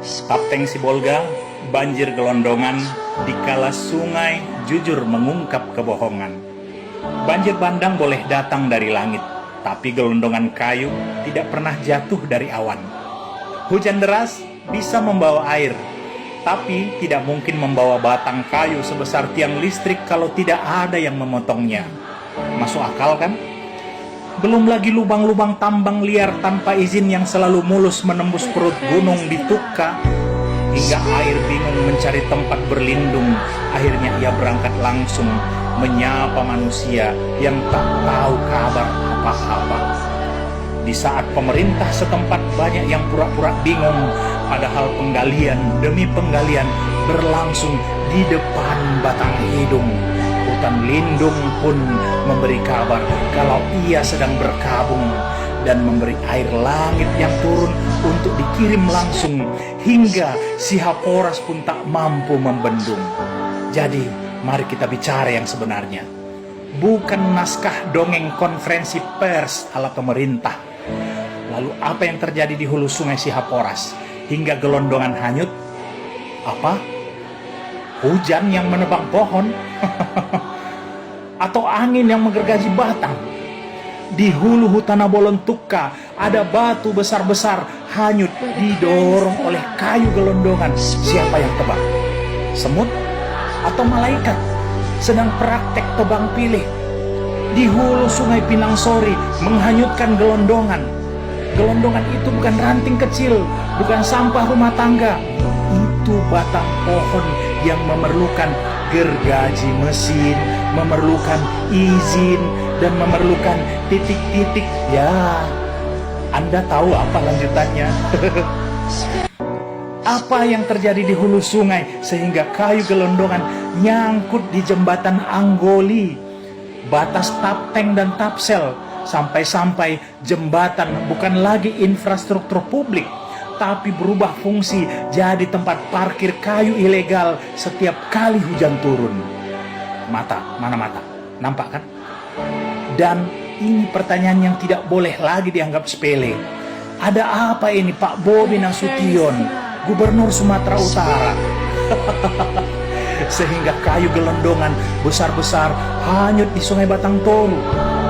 Tapteng Sibolga, banjir gelondongan, dikala sungai jujur mengungkap kebohongan. Banjir bandang boleh datang dari langit, tapi gelondongan kayu tidak pernah jatuh dari awan. Hujan deras bisa membawa air, tapi tidak mungkin membawa batang kayu sebesar tiang listrik kalau tidak ada yang memotongnya. Masuk akal kan? Belum lagi lubang-lubang tambang liar tanpa izin yang selalu mulus menembus perut gunung di Tukka, hingga air bingung mencari tempat berlindung. Akhirnya ia berangkat langsung menyapa manusia yang tak tahu kabar apa-apa. Di saat pemerintah setempat banyak yang pura-pura bingung, padahal penggalian demi penggalian berlangsung di depan batang hidung. Hutan lindung pun memberi kabar kalau ia sedang berkabung dan memberi air langit yang turun untuk dikirim langsung, hingga si Haporas pun tak mampu membendung. Jadi mari kita bicara yang sebenarnya, bukan naskah dongeng konferensi pers ala pemerintah. Lalu apa yang terjadi di hulu sungai si Haporas hingga gelondongan hanyut? Apa? Hujan yang menebang pohon? Atau angin yang menggergaji batang? Di hulu hutan Abolon Tukka ada batu besar-besar hanyut didorong oleh kayu gelondongan. Siapa yang tebang? Semut atau malaikat sedang praktek tebang pilih? Di hulu sungai Pinangsori menghanyutkan gelondongan. Gelondongan itu bukan ranting kecil, bukan sampah rumah tangga. Itu batang pohon yang memerlukan gergaji mesin, memerlukan izin, dan memerlukan titik-titik. Ya, Anda tahu apa lanjutannya? Apa yang terjadi di hulu sungai sehingga kayu gelondongan nyangkut di jembatan Anggoli, batas Tapteng dan Tapsel, sampai-sampai jembatan bukan lagi infrastruktur publik, tapi berubah fungsi jadi tempat parkir kayu ilegal setiap kali hujan turun. Mana mata? Nampak kan? Dan ini pertanyaan yang tidak boleh lagi dianggap sepele. Ada apa ini Pak Bobi Nasution, Gubernur Sumatera Utara? Sehingga kayu gelondongan besar-besar hanyut di Sungai Batang Toru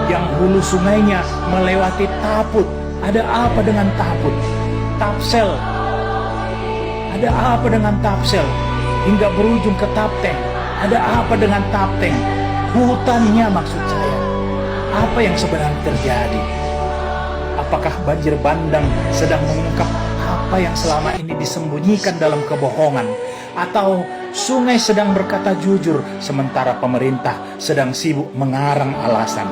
yang hulu sungainya melewati Taput. Ada apa dengan Taput? Tapsel, ada apa dengan Tapsel? Hingga berujung ke Tapteng, ada apa dengan Tapteng? Hutannya maksud saya. Apa yang sebenarnya terjadi? Apakah banjir bandang sedang mengungkap apa yang selama ini disembunyikan dalam kebohongan? Atau sungai sedang berkata jujur sementara pemerintah sedang sibuk mengarang alasan?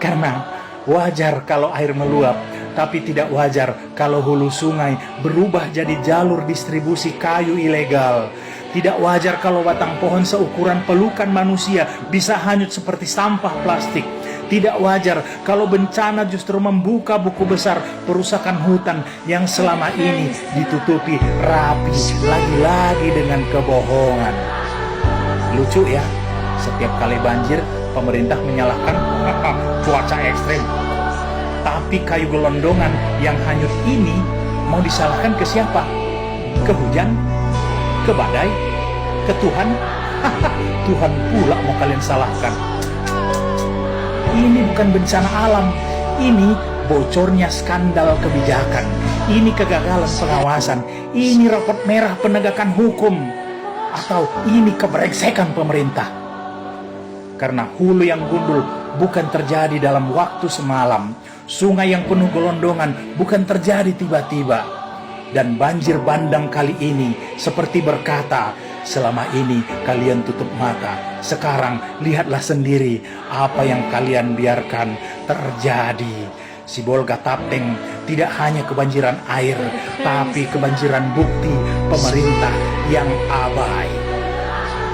Karena wajar kalau air meluap, tapi tidak wajar kalau hulu sungai berubah jadi jalur distribusi kayu ilegal. Tidak wajar kalau batang pohon seukuran pelukan manusia bisa hanyut seperti sampah plastik. Tidak wajar kalau bencana justru membuka buku besar perusakan hutan yang selama ini ditutupi rapi lagi-lagi dengan kebohongan. Lucu ya, setiap kali banjir pemerintah menyalahkan cuaca ekstrim. Tapi kayu gelondongan yang hanyut ini mau disalahkan ke siapa? Ke hujan? Ke badai? Ke Tuhan? Tuhan pula mau kalian salahkan. Ini bukan bencana alam. Ini bocornya skandal kebijakan. Ini kegagalan pengawasan. Ini rapot merah penegakan hukum. Atau ini kebrengsekan pemerintah. Karena hulu yang gundul bukan terjadi dalam waktu semalam. Sungai yang penuh gelondongan bukan terjadi tiba-tiba. Dan banjir bandang kali ini seperti berkata, selama ini kalian tutup mata. Sekarang lihatlah sendiri apa yang kalian biarkan terjadi. Sibolga Tapteng tidak hanya kebanjiran air, tapi kebanjiran bukti pemerintah yang abai.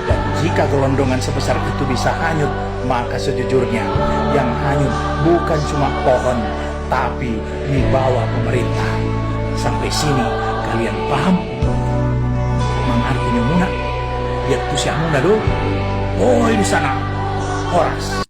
Dan jika gelondongan sebesar itu bisa hanyut, maka sejujurnya yang hanyut bukan cuma pohon, tapi wibawa pemerintah. Sampai sini kalian paham? Mengartinya muna, biar tuh si muna do. Oh di sana, Horas.